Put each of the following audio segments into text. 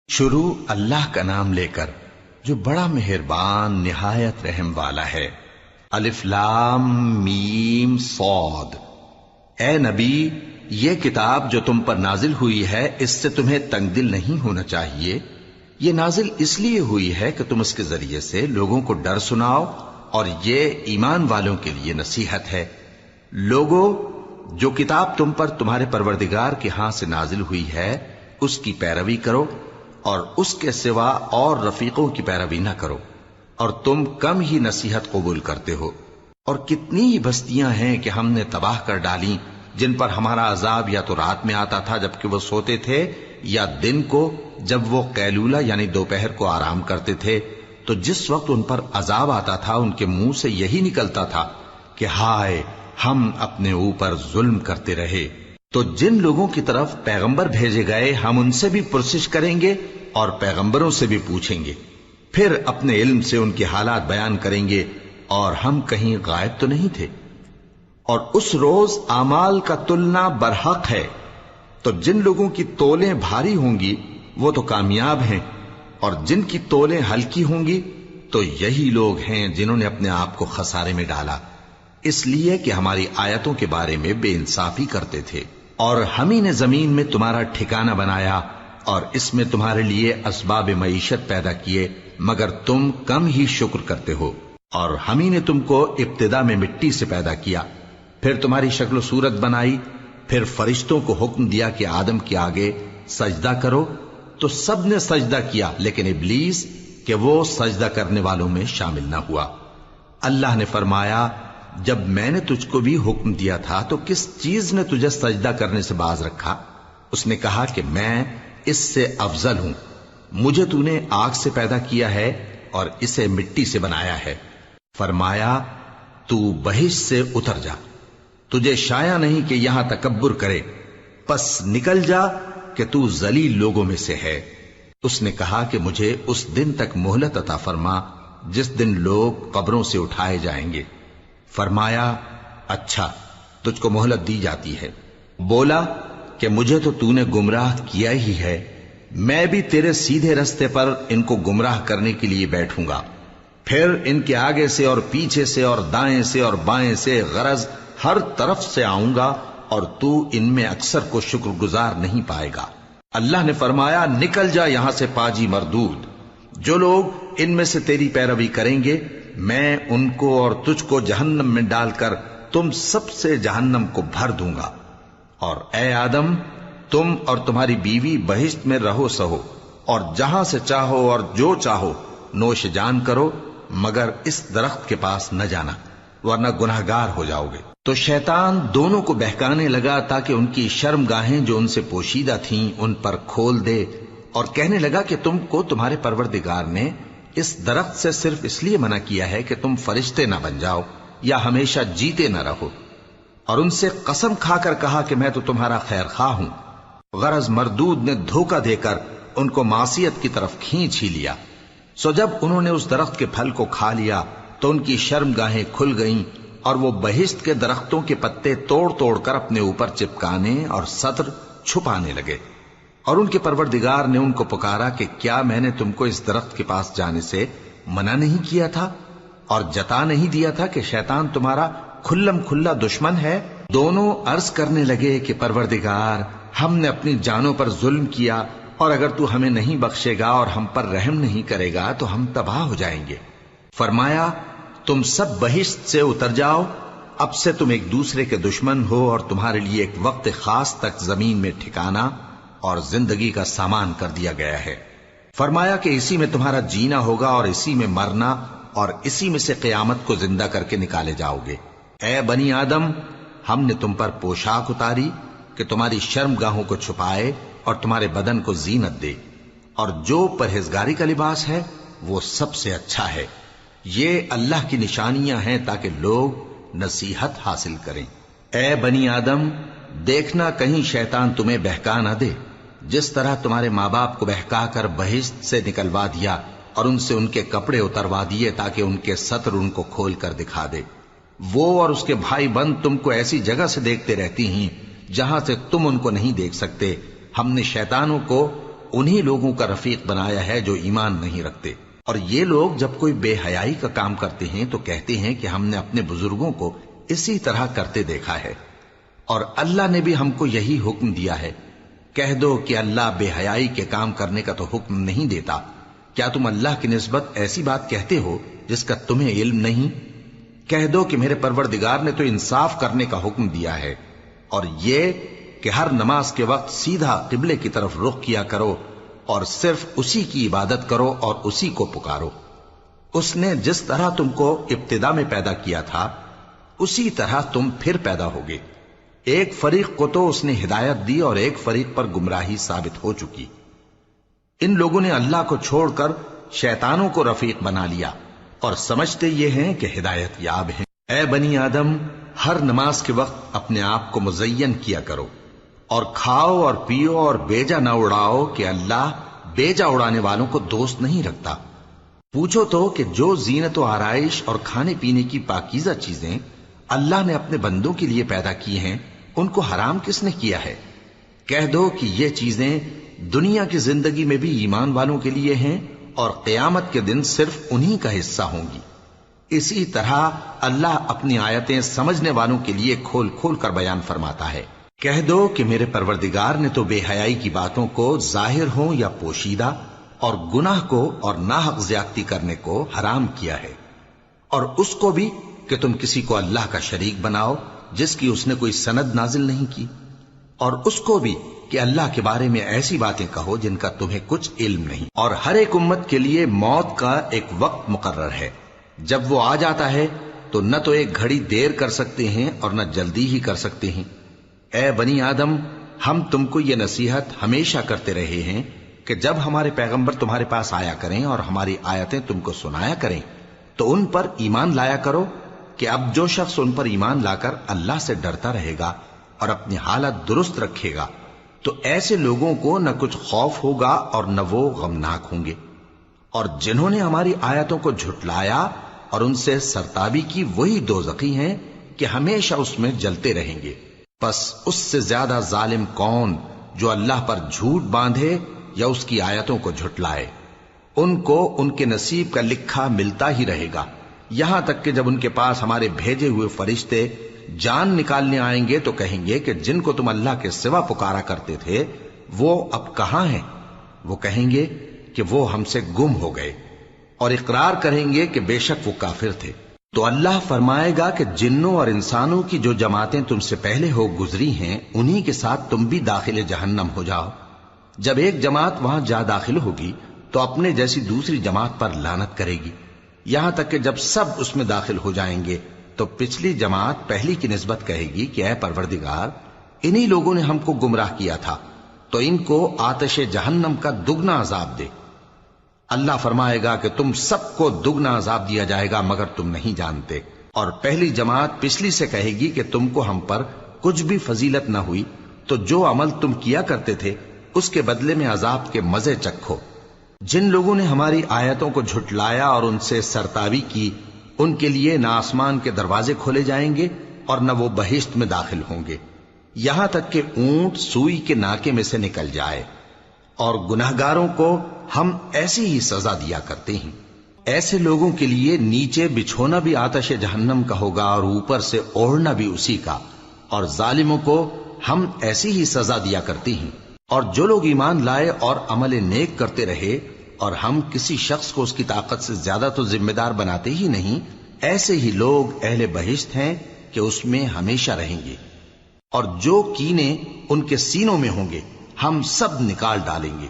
شروع اللہ کا نام لے کر جو بڑا مہربان نہایت رحم والا ہے۔ الف لام میم صاد۔ اے نبی، یہ کتاب جو تم پر نازل ہوئی ہے اس سے تمہیں تنگ دل نہیں ہونا چاہیے۔ یہ نازل اس لیے ہوئی ہے کہ تم اس کے ذریعے سے لوگوں کو ڈر سناؤ، اور یہ ایمان والوں کے لیے نصیحت ہے۔ لوگوں، جو کتاب تم پر تمہارے پروردگار کے ہاں سے نازل ہوئی ہے اس کی پیروی کرو، اور اس کے سوا اور رفیقوں کی پیروی نہ کرو، اور تم کم ہی نصیحت قبول کرتے ہو۔ اور کتنی ہی بستیاں ہیں کہ ہم نے تباہ کر ڈالی جن پر ہمارا عذاب یا تو رات میں آتا تھا جبکہ وہ سوتے تھے، یا دن کو جب وہ قیلولہ یعنی دوپہر کو آرام کرتے تھے، تو جس وقت ان پر عذاب آتا تھا ان کے منہ سے یہی نکلتا تھا کہ ہائے، ہم اپنے اوپر ظلم کرتے رہے۔ تو جن لوگوں کی طرف پیغمبر بھیجے گئے ہم ان سے بھی پرسش کریں گے اور پیغمبروں سے بھی پوچھیں گے، پھر اپنے علم سے ان کے حالات بیان کریں گے، اور ہم کہیں غائب تو نہیں تھے۔ اور اس روز اعمال کا تلنا برحق ہے، تو جن لوگوں کی تولیں بھاری ہوں گی وہ تو کامیاب ہیں، اور جن کی تولیں ہلکی ہوں گی تو یہی لوگ ہیں جنہوں نے اپنے آپ کو خسارے میں ڈالا، اس لیے کہ ہماری آیتوں کے بارے میں بے انصافی کرتے تھے۔ اور ہم ہی نے زمین میں تمہارا ٹھکانہ بنایا اور اس میں تمہارے لیے اسباب معیشت پیدا کیے، مگر تم کم ہی شکر کرتے ہو۔ اور ہم ہی نے تم کو ابتدا میں مٹی سے پیدا کیا، پھر تمہاری شکل و صورت بنائی، پھر فرشتوں کو حکم دیا کہ آدم کے آگے سجدہ کرو، تو سب نے سجدہ کیا لیکن ابلیس کہ وہ سجدہ کرنے والوں میں شامل نہ ہوا۔ اللہ نے فرمایا، جب میں نے تجھ کو بھی حکم دیا تھا تو کس چیز نے تجھے سجدہ کرنے سے باز رکھا؟ اس نے کہا کہ میں اس سے افضل ہوں، مجھے تو نے آگ سے پیدا کیا ہے اور اسے مٹی سے بنایا ہے۔ فرمایا، تو بہشت سے اتر جا، تجھے شایع نہیں کہ یہاں تکبر کرے، پس نکل جا کہ تو ذلیل لوگوں میں سے ہے۔ اس نے کہا کہ مجھے اس دن تک مہلت عطا فرما جس دن لوگ قبروں سے اٹھائے جائیں گے۔ فرمایا، اچھا، تجھ کو مہلت دی جاتی ہے۔ بولا کہ مجھے تو نے گمراہ کیا ہی ہے، میں بھی تیرے سیدھے رستے پر ان کو گمراہ کرنے کے لیے بیٹھوں گا، پھر ان کے آگے سے اور پیچھے سے اور دائیں سے اور بائیں سے، غرض ہر طرف سے آؤں گا، اور تو ان میں اکثر کو شکر گزار نہیں پائے گا۔ اللہ نے فرمایا، نکل جا یہاں سے پاجی مردود، جو لوگ ان میں سے تیری پیروی کریں گے میں ان کو اور تجھ کو جہنم میں ڈال کر تم سب سے جہنم کو بھر دوں گا۔ اور اے آدم، تم اور تمہاری بیوی بہشت میں رہو سہو، اور جہاں سے چاہو اور جو چاہو نوش جان کرو، مگر اس درخت کے پاس نہ جانا ورنہ گناہگار ہو جاؤ گے۔ تو شیطان دونوں کو بہکانے لگا تاکہ ان کی شرم گاہیں جو ان سے پوشیدہ تھیں ان پر کھول دے، اور کہنے لگا کہ تم کو تمہارے پروردگار نے اس درخت سے صرف اس لیے منع کیا ہے کہ تم فرشتے نہ بن جاؤ یا ہمیشہ جیتے نہ رہو۔ اور ان سے قسم کھا کر کہا کہ میں تو تمہارا خیر خواہ ہوں۔ غرض مردود نے دھوکہ دے کر ان کو معصیت کی طرف کھینچ ہی لیا۔ سو جب انہوں نے اس درخت کے پھل کو کھا لیا تو ان کی شرم گاہیں کھل گئیں، اور وہ بہشت کے درختوں کے پتے توڑ توڑ کر اپنے اوپر چپکانے اور سطر چھپانے لگے۔ اور ان کے پروردگار نے ان کو پکارا کہ کیا میں نے تم کو اس درخت کے پاس جانے سے منع نہیں کیا تھا، اور جتا نہیں دیا تھا کہ شیطان تمہارا کھلم کھلا دشمن ہے؟ دونوں عرض کرنے لگے کہ پروردگار، ہم نے اپنی جانوں پر ظلم کیا، اور اگر تو ہمیں نہیں بخشے گا اور ہم پر رحم نہیں کرے گا تو ہم تباہ ہو جائیں گے۔ فرمایا، تم سب بہشت سے اتر جاؤ، اب سے تم ایک دوسرے کے دشمن ہو، اور تمہارے لیے ایک وقت خاص تک زمین میں ٹھکانا اور زندگی کا سامان کر دیا گیا ہے۔ فرمایا کہ اسی میں تمہارا جینا ہوگا اور اسی میں مرنا، اور اسی میں سے قیامت کو زندہ کر کے نکالے جاؤ گے۔ اے بنی آدم، ہم نے تم پر پوشاک اتاری کہ تمہاری شرم گاہوں کو چھپائے اور تمہارے بدن کو زینت دے، اور جو پرہیزگاری کا لباس ہے وہ سب سے اچھا ہے۔ یہ اللہ کی نشانیاں ہیں تاکہ لوگ نصیحت حاصل کریں۔ اے بنی آدم، دیکھنا کہیں شیطان تمہیں بہکا نہ دے، جس طرح تمہارے ماں باپ کو بہکا کر بہشت سے نکلوا دیا اور ان سے ان کے کپڑے اتروا دیے تاکہ ان کے سطر ان کو کھول کر دکھا دے۔ وہ اور اس کے بھائی بند تم کو ایسی جگہ سے دیکھتے رہتی ہیں جہاں سے تم ان کو نہیں دیکھ سکتے۔ ہم نے شیطانوں کو انہی لوگوں کا رفیق بنایا ہے جو ایمان نہیں رکھتے۔ اور یہ لوگ جب کوئی بے حیائی کا کام کرتے ہیں تو کہتے ہیں کہ ہم نے اپنے بزرگوں کو اسی طرح کرتے دیکھا ہے، اور اللہ نے بھی ہم کو یہی حکم دیا ہے۔ کہہ دو کہ اللہ بے حیائی کے کام کرنے کا تو حکم نہیں دیتا، کیا تم اللہ کی نسبت ایسی بات کہتے ہو جس کا تمہیں علم نہیں؟ کہہ دو کہ میرے پروردگار نے تو انصاف کرنے کا حکم دیا ہے، اور یہ کہ ہر نماز کے وقت سیدھا قبلے کی طرف رخ کیا کرو اور صرف اسی کی عبادت کرو اور اسی کو پکارو۔ اس نے جس طرح تم کو ابتدا میں پیدا کیا تھا اسی طرح تم پھر پیدا ہوگے۔ ایک فریق کو تو اس نے ہدایت دی اور ایک فریق پر گمراہی ثابت ہو چکی۔ ان لوگوں نے اللہ کو چھوڑ کر شیطانوں کو رفیق بنا لیا اور سمجھتے یہ ہیں کہ ہدایت یاب ہیں۔ اے بنی آدم، ہر نماز کے وقت اپنے آپ کو مزین کیا کرو، اور کھاؤ اور پیو اور بیجا نہ اڑاؤ کہ اللہ بیجا اڑانے والوں کو دوست نہیں رکھتا۔ پوچھو تو کہ جو زینت و آرائش اور کھانے پینے کی پاکیزہ چیزیں اللہ نے اپنے بندوں کے لیے پیدا کی ہیں ان کو حرام کس نے کیا ہے؟ کہہ دو کہ یہ چیزیں دنیا کی زندگی میں بھی ایمان والوں کے لیے ہیں اور قیامت کے دن صرف انہی کا حصہ ہوں گی۔ اسی طرح اللہ اپنی آیتیں سمجھنے والوں کے لیے کھول کھول کر بیان فرماتا ہے۔ کہہ دو کہ میرے پروردگار نے تو بے حیائی کی باتوں کو ظاہر ہوں یا پوشیدہ اور گناہ کو اور ناحق زیادتی کرنے کو حرام کیا ہے، اور اس کو بھی کہ تم کسی کو اللہ کا شریک بناؤ جس کی اس نے کوئی سند نازل نہیں کی، اور اس کو بھی کہ اللہ کے بارے میں ایسی باتیں کہو جن کا تمہیں کچھ علم نہیں۔ اور ہر ایک امت کے لیے موت کا ایک وقت مقرر ہے، جب وہ آ جاتا ہے تو نہ تو ایک گھڑی دیر کر سکتے ہیں اور نہ جلدی ہی کر سکتے ہیں۔ اے بنی آدم، ہم تم کو یہ نصیحت ہمیشہ کرتے رہے ہیں کہ جب ہمارے پیغمبر تمہارے پاس آیا کریں اور ہماری آیتیں تم کو سنایا کریں تو ان پر ایمان لایا کرو، کہ اب جو شخص ان پر ایمان لا کر اللہ سے ڈرتا رہے گا اور اپنی حالت درست رکھے گا تو ایسے لوگوں کو نہ کچھ خوف ہوگا اور نہ وہ غمناک ہوں گے۔ اور جنہوں نے ہماری آیتوں کو جھٹلایا اور ان سے سرتابی کی وہی دوزخی ہیں کہ ہمیشہ اس میں جلتے رہیں گے۔ پس اس سے زیادہ ظالم کون جو اللہ پر جھوٹ باندھے یا اس کی آیتوں کو جھٹلائے؟ ان کو ان کے نصیب کا لکھا ملتا ہی رہے گا، یہاں تک کہ جب ان کے پاس ہمارے بھیجے ہوئے فرشتے جان نکالنے آئیں گے تو کہیں گے کہ جن کو تم اللہ کے سوا پکارا کرتے تھے وہ اب کہاں ہیں؟ وہ کہیں گے کہ وہ ہم سے گم ہو گئے، اور اقرار کریں گے کہ بے شک وہ کافر تھے۔ تو اللہ فرمائے گا کہ جنوں اور انسانوں کی جو جماعتیں تم سے پہلے ہو گزری ہیں انہی کے ساتھ تم بھی داخل جہنم ہو جاؤ۔ جب ایک جماعت وہاں جا داخل ہوگی تو اپنے جیسی دوسری جماعت پر لعنت کرے گی، یہاں تک کہ جب سب اس میں داخل ہو جائیں گے تو پچھلی جماعت پہلی کی نسبت کہے گی کہ اے پروردگار، انہی لوگوں نے ہم کو گمراہ کیا تھا، تو ان کو آتش جہنم کا دگنا عذاب دے۔ اللہ فرمائے گا کہ تم سب کو دگنا عذاب دیا جائے گا مگر تم نہیں جانتے۔ اور پہلی جماعت پچھلی سے کہے گی کہ تم کو ہم پر کچھ بھی فضیلت نہ ہوئی، تو جو عمل تم کیا کرتے تھے اس کے بدلے میں عذاب کے مزے چکھو۔ جن لوگوں نے ہماری آیتوں کو جھٹلایا اور ان سے سرتابی کی ان کے لیے نہ آسمان کے دروازے کھولے جائیں گے اور نہ وہ بہشت میں داخل ہوں گے، یہاں تک کہ اونٹ سوئی کے ناکے میں سے نکل جائے۔ اور گناہگاروں کو ہم ایسی ہی سزا دیا کرتے ہیں۔ ایسے لوگوں کے لیے نیچے بچھونا بھی آتش جہنم کا ہوگا اور اوپر سے اوڑھنا بھی اسی کا، اور ظالموں کو ہم ایسی ہی سزا دیا کرتے ہیں۔ اور جو لوگ ایمان لائے اور عمل نیک کرتے رہے اور ہم کسی شخص کو اس کی طاقت سے زیادہ تو ذمہ دار بناتے ہی نہیں، ایسے ہی لوگ اہل بہشت ہیں کہ اس میں ہمیشہ رہیں گے۔ اور جو کینے ان کے سینوں میں ہوں گے ہم سب نکال ڈالیں گے،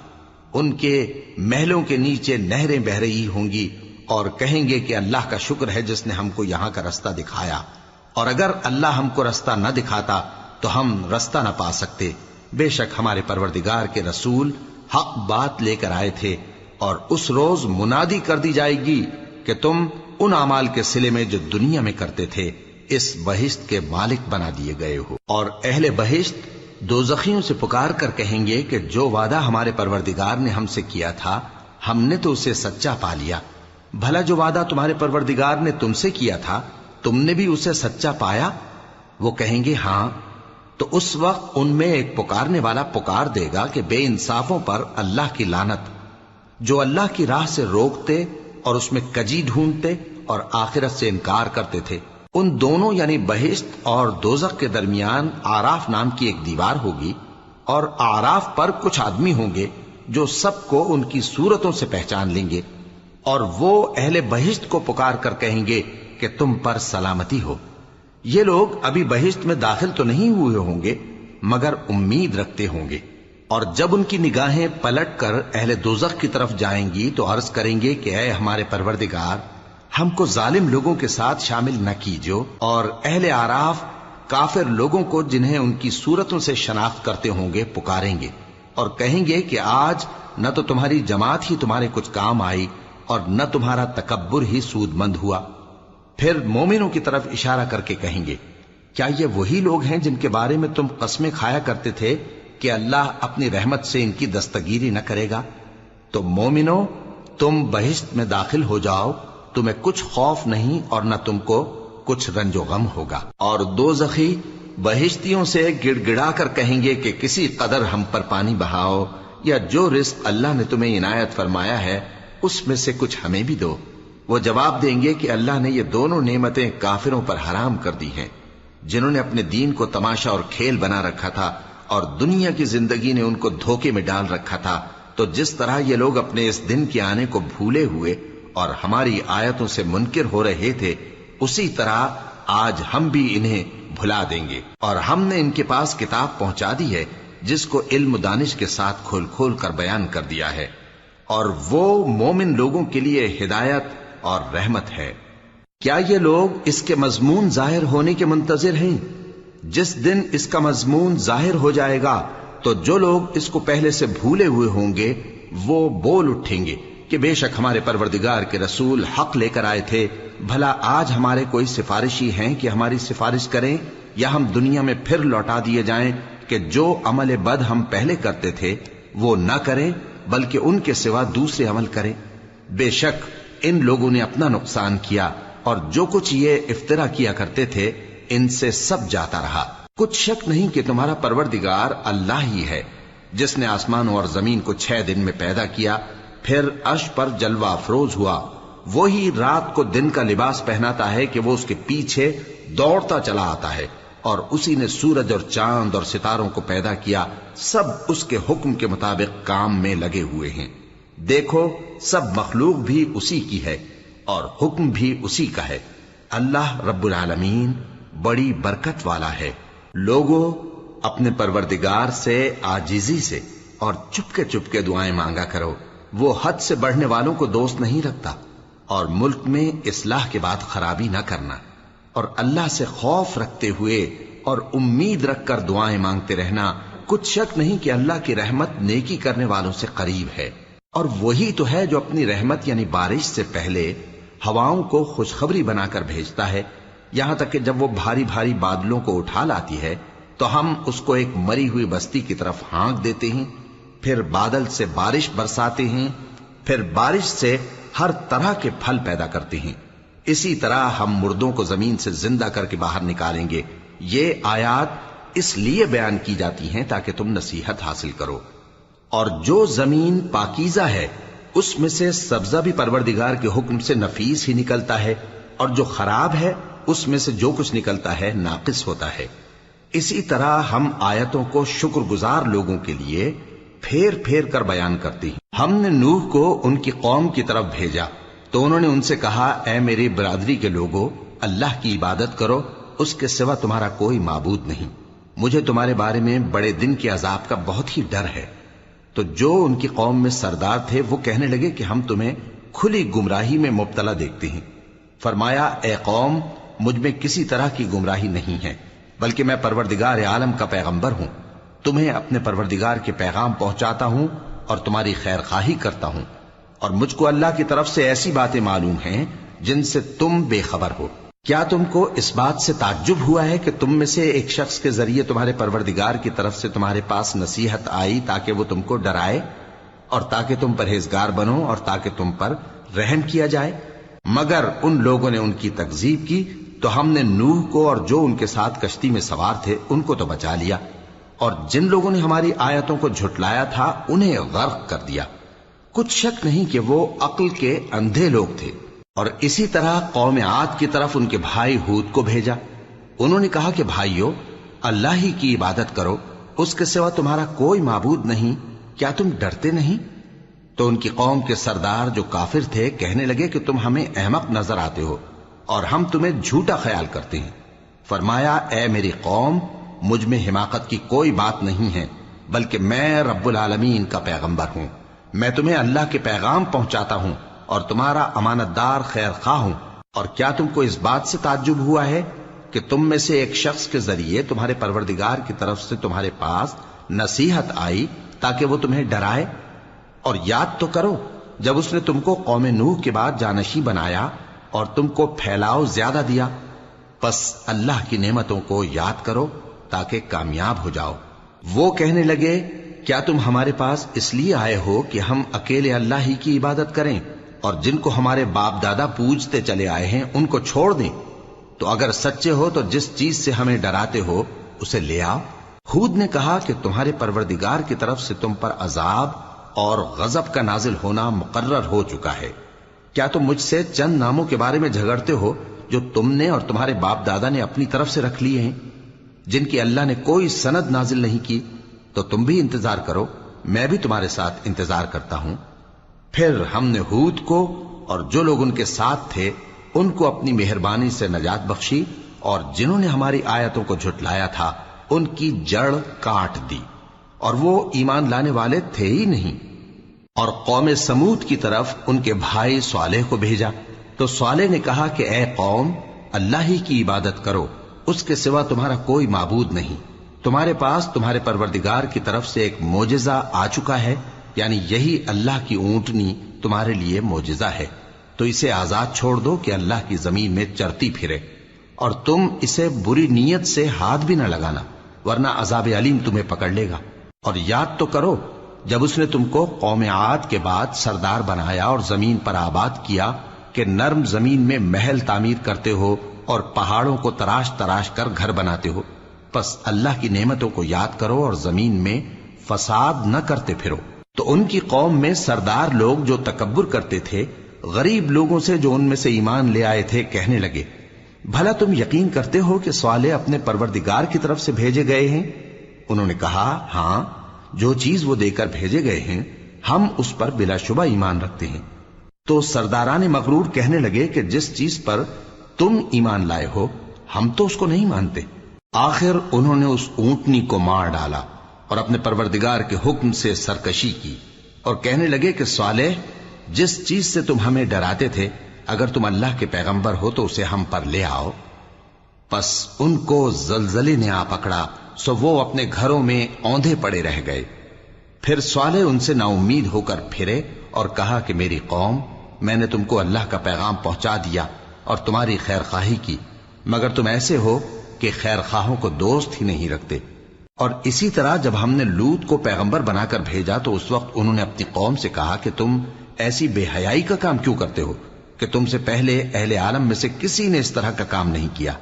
ان کے محلوں کے نیچے نہریں بہ رہی ہوں گی، اور کہیں گے کہ اللہ کا شکر ہے جس نے ہم کو یہاں کا رستہ دکھایا، اور اگر اللہ ہم کو رستہ نہ دکھاتا تو ہم رستہ نہ پا سکتے۔ بے شک ہمارے پروردگار کے رسول حق بات لے کر آئے تھے، اور اس روز منادی کر دی جائے گی کہ تم ان اعمال کے صلے میں جو دنیا میں کرتے تھے اس بہشت کے مالک بنا دیے گئے ہو۔ اور اہل بہشت دوزخیوں سے پکار کر کہیں گے کہ جو وعدہ ہمارے پروردگار نے ہم سے کیا تھا ہم نے تو اسے سچا پا لیا، بھلا جو وعدہ تمہارے پروردگار نے تم سے کیا تھا تم نے بھی اسے سچا پایا؟ وہ کہیں گے ہاں۔ تو اس وقت ان میں ایک پکارنے والا پکار دے گا کہ بے انصافوں پر اللہ کی لعنت، جو اللہ کی راہ سے روکتے اور اس میں کجی ڈھونڈتے اور آخرت سے انکار کرتے تھے۔ ان دونوں یعنی بہشت اور دوزخ کے درمیان آراف نام کی ایک دیوار ہوگی، اور آراف پر کچھ آدمی ہوں گے جو سب کو ان کی صورتوں سے پہچان لیں گے، اور وہ اہل بہشت کو پکار کر کہیں گے کہ تم پر سلامتی ہو۔ یہ لوگ ابھی بہشت میں داخل تو نہیں ہوئے ہوں گے مگر امید رکھتے ہوں گے، اور جب ان کی نگاہیں پلٹ کر اہل دوزخ کی طرف جائیں گی تو عرض کریں گے کہ اے ہمارے پروردگار، ہم کو ظالم لوگوں کے ساتھ شامل نہ کیجو۔ اور اہل آراف کافر لوگوں کو جنہیں ان کی صورتوں سے شناخت کرتے ہوں گے پکاریں گے اور کہیں گے کہ آج نہ تو تمہاری جماعت ہی تمہارے کچھ کام آئی اور نہ تمہارا تکبر ہی سود مند ہوا۔ پھر مومنوں کی طرف اشارہ کر کے کہیں گے، کیا یہ وہی لوگ ہیں جن کے بارے میں تم قسمیں کھایا کرتے تھے کہ اللہ اپنی رحمت سے ان کی دستگیری نہ کرے گا؟ تو مومنوں، تم بہشت میں داخل ہو جاؤ، تمہیں کچھ خوف نہیں اور نہ تم کو کچھ رنج و غم ہوگا۔ اور دوزخی بہشتیوں سے گڑ گڑا کر کہیں گے کہ کسی قدر ہم پر پانی بہاؤ، یا جو رزق اللہ نے تمہیں عنایت فرمایا ہے اس میں سے کچھ ہمیں بھی دو۔ وہ جواب دیں گے کہ اللہ نے یہ دونوں نعمتیں کافروں پر حرام کر دی ہیں، جنہوں نے اپنے دین کو تماشا اور کھیل بنا رکھا تھا اور دنیا کی زندگی نے ان کو دھوکے میں ڈال رکھا تھا۔ تو جس طرح یہ لوگ اپنے اس دن کے آنے کو بھولے ہوئے اور ہماری آیتوں سے منکر ہو رہے تھے، اسی طرح آج ہم بھی انہیں بھلا دیں گے۔ اور ہم نے ان کے پاس کتاب پہنچا دی ہے جس کو علم و دانش کے ساتھ کھول کھول کر بیان کر دیا ہے، اور وہ مومن لوگوں کے لیے ہدایت اور رحمت ہے۔ کیا یہ لوگ اس کے مضمون ظاہر ہونے کے منتظر ہیں؟ جس دن اس کا مضمون ظاہر ہو جائے گا تو جو لوگ اس کو پہلے سے بھولے ہوئے ہوں گے وہ بول اٹھیں گے کہ بے شک ہمارے پروردگار کے رسول حق لے کر آئے تھے، بھلا آج ہمارے کوئی سفارشی ہیں کہ ہماری سفارش کریں، یا ہم دنیا میں پھر لوٹا دیے جائیں کہ جو عمل بد ہم پہلے کرتے تھے وہ نہ کریں بلکہ ان کے سوا دوسرے عمل کریں۔ بے شک ان لوگوں نے اپنا نقصان کیا، اور جو کچھ یہ افترا کیا کرتے تھے ان سے سب جاتا رہا۔ کچھ شک نہیں کہ تمہارا پروردگار اللہ ہی ہے جس نے آسمانوں اور زمین کو 6 دن میں پیدا کیا، پھر عرش پر جلوہ افروز ہوا۔ وہی رات کو دن کا لباس پہناتا ہے کہ وہ اس کے پیچھے دوڑتا چلا آتا ہے، اور اسی نے سورج اور چاند اور ستاروں کو پیدا کیا، سب اس کے حکم کے مطابق کام میں لگے ہوئے ہیں۔ دیکھو سب مخلوق بھی اسی کی ہے اور حکم بھی اسی کا ہے۔ اللہ رب العالمین بڑی برکت والا ہے۔ لوگوں، اپنے پروردگار سے عاجزی سے اور چپکے دعائیں مانگا کرو، وہ حد سے بڑھنے والوں کو دوست نہیں رکھتا، اور ملک میں اصلاح کے بعد خرابی نہ کرنا، اور اللہ سے خوف رکھتے ہوئے اور امید رکھ کر دعائیں مانگتے رہنا۔ کچھ شک نہیں کہ اللہ کی رحمت نیکی کرنے والوں سے قریب ہے، اور وہی تو ہے جو اپنی رحمت یعنی بارش سے پہلے ہواؤں کو خوشخبری بنا کر بھیجتا ہے، یہاں تک کہ جب وہ بھاری بھاری بادلوں کو اٹھا لاتی ہے تو ہم اس کو ایک مری ہوئی بستی کی طرف ہانک دیتے ہیں، پھر بادل سے بارش برساتے ہیں، پھر بارش سے ہر طرح کے پھل پیدا کرتے ہیں۔ اسی طرح ہم مردوں کو زمین سے زندہ کر کے باہر نکالیں گے۔ یہ آیات اس لیے بیان کی جاتی ہیں تاکہ تم نصیحت حاصل کرو۔ اور جو زمین پاکیزہ ہے اس میں سے سبزہ بھی پروردگار کے حکم سے نفیس ہی نکلتا ہے، اور جو خراب ہے اس میں سے جو کچھ نکلتا ہے ناقص ہوتا ہے۔ اسی طرح ہم آیتوں کو شکر گزار لوگوں کے لیے پھیر پھیر کر بیان کرتے ہیں۔ ہم نے نوح کو ان کی قوم کی طرف بھیجا تو انہوں نے ان سے کہا، اے میری برادری کے لوگوں، اللہ کی عبادت کرو، اس کے سوا تمہارا کوئی معبود نہیں۔ مجھے تمہارے بارے میں بڑے دن کے عذاب کا بہت ہی ڈر ہے۔ تو جو ان کی قوم میں سردار تھے وہ کہنے لگے کہ ہم تمہیں کھلی گمراہی میں مبتلا دیکھتے ہیں۔ فرمایا، اے قوم، مجھ میں کسی طرح کی گمراہی نہیں ہے، بلکہ میں پروردگار عالم کا پیغمبر ہوں، تمہیں اپنے پروردگار کے پیغام پہنچاتا ہوں اور تمہاری خیر خواہی کرتا ہوں، اور مجھ کو اللہ کی طرف سے ایسی باتیں معلوم ہیں جن سے تم بے خبر ہو۔ کیا تم کو اس بات سے تعجب ہوا ہے کہ تم میں سے ایک شخص کے ذریعے تمہارے پروردگار کی طرف سے تمہارے پاس نصیحت آئی تاکہ وہ تم کو ڈرائے اور تاکہ تم پرہیزگار بنو اور تاکہ تم پر رحم کیا جائے؟ مگر ان لوگوں نے ان کی تکذیب کی تو ہم نے نوح کو اور جو ان کے ساتھ کشتی میں سوار تھے ان کو تو بچا لیا، اور جن لوگوں نے ہماری آیتوں کو جھٹلایا تھا انہیں غرق کر دیا۔ کچھ شک نہیں کہ وہ عقل کے اندھے لوگ تھے۔ اور اسی طرح قوم عاد کی طرف ان کے بھائی ہود کو بھیجا۔ انہوں نے کہا کہ بھائیو، اللہ ہی کی عبادت کرو، اس کے سوا تمہارا کوئی معبود نہیں، کیا تم ڈرتے نہیں؟ تو ان کی قوم کے سردار جو کافر تھے کہنے لگے کہ تم ہمیں احمق نظر آتے ہو اور ہم تمہیں جھوٹا خیال کرتے ہیں۔ فرمایا، اے میری قوم، مجھ میں حماقت کی کوئی بات نہیں ہے، بلکہ میں رب العالمین کا پیغمبر ہوں۔ میں تمہیں اللہ کے پیغام پہنچاتا ہوں اور تمہارا امانت دار خیر خواہ ہوں۔ اور کیا تم کو اس بات سے تعجب ہوا ہے کہ تم میں سے ایک شخص کے ذریعے تمہارے پروردگار کی طرف سے تمہارے پاس نصیحت آئی تاکہ وہ تمہیں ڈرائے؟ اور یاد تو کرو جب اس نے تم کو قوم نوح کے بعد جانشی بنایا اور تم کو پھیلاؤ زیادہ دیا۔ پس اللہ کی نعمتوں کو یاد کرو تاکہ کامیاب ہو جاؤ۔ وہ کہنے لگے، کیا تم ہمارے پاس اس لیے آئے ہو کہ ہم اکیلے اللہ ہی کی عبادت کریں اور جن کو ہمارے باپ دادا پوجتے چلے آئے ہیں ان کو چھوڑ دیں؟ تو اگر سچے ہو تو جس چیز سے ہمیں ڈراتے ہو اسے لے آؤ۔ ہود نے کہا کہ تمہارے پروردگار کی طرف سے تم پر عذاب اور غضب کا نازل ہونا مقرر ہو چکا ہے۔ کیا تم مجھ سے چند ناموں کے بارے میں جھگڑتے ہو جو تم نے اور تمہارے باپ دادا نے اپنی طرف سے رکھ لیے ہیں، جن کی اللہ نے کوئی سند نازل نہیں کی؟ تو تم بھی انتظار کرو، میں بھی تمہارے ساتھ انتظار کرتا ہوں۔ پھر ہم نے ہود کو اور جو لوگ ان کے ساتھ تھے ان کو اپنی مہربانی سے نجات بخشی، اور جنہوں نے ہماری آیتوں کو جھٹلایا تھا ان کی جڑ کاٹ دی، اور وہ ایمان لانے والے تھے ہی نہیں۔ اور قوم سمود کی طرف ان کے بھائی صالح کو بھیجا، تو صالح نے کہا کہ اے قوم، اللہ ہی کی عبادت کرو، اس کے سوا تمہارا کوئی معبود نہیں۔ تمہارے پاس تمہارے پروردگار کی طرف سے ایک معجزہ آ چکا ہے، یعنی یہی اللہ کی اونٹنی تمہارے لیے معجزہ ہے، تو اسے آزاد چھوڑ دو کہ اللہ کی زمین میں چرتی پھرے، اور تم اسے بری نیت سے ہاتھ بھی نہ لگانا، ورنہ عذاب علیم تمہیں پکڑ لے گا۔ اور یاد تو کرو جب اس نے تم کو قوم عاد کے بعد سردار بنایا اور زمین پر آباد کیا کہ نرم زمین میں محل تعمیر کرتے ہو اور پہاڑوں کو تراش تراش کر گھر بناتے ہو۔ پس اللہ کی نعمتوں کو یاد کرو اور زمین میں فساد نہ کرتے پھرو۔ تو ان کی قوم میں سردار لوگ جو تکبر کرتے تھے غریب لوگوں سے جو ان میں سے ایمان لے آئے تھے کہنے لگے، بھلا تم یقین کرتے ہو کہ صالح اپنے پروردگار کی طرف سے بھیجے گئے ہیں؟ انہوں نے کہا، ہاں، جو چیز وہ دے کر بھیجے گئے ہیں ہم اس پر بلا شبہ ایمان رکھتے ہیں۔ تو سرداران مغرور کہنے لگے کہ جس چیز پر تم ایمان لائے ہو ہم تو اس کو نہیں مانتے۔ آخر انہوں نے اس اونٹنی کو مار ڈالا اور اپنے پروردگار کے حکم سے سرکشی کی، اور کہنے لگے کہ صالح، جس چیز سے تم ہمیں ڈراتے تھے اگر تم اللہ کے پیغمبر ہو تو اسے ہم پر لے آؤ۔ پس ان کو زلزلے نے آ پکڑا، سو وہ اپنے گھروں میں اوندھے پڑے رہ گئے۔ پھر صالح ان سے نا امید ہو کر پھرے اور کہا کہ میری قوم، میں نے تم کو اللہ کا پیغام پہنچا دیا اور تمہاری خیر خواہی کی، مگر تم ایسے ہو کہ خیر خواہوں کو دوست ہی نہیں رکھتے۔ اور اسی طرح جب ہم نے لوط کو پیغمبر بنا کر بھیجا تو اس وقت انہوں نے اپنی قوم سے کہا کہ تم ایسی بے حیائی کا کام کیوں کرتے ہو کہ تم سے پہلے اہل عالم میں سے کسی نے اس طرح کا کام نہیں کیا،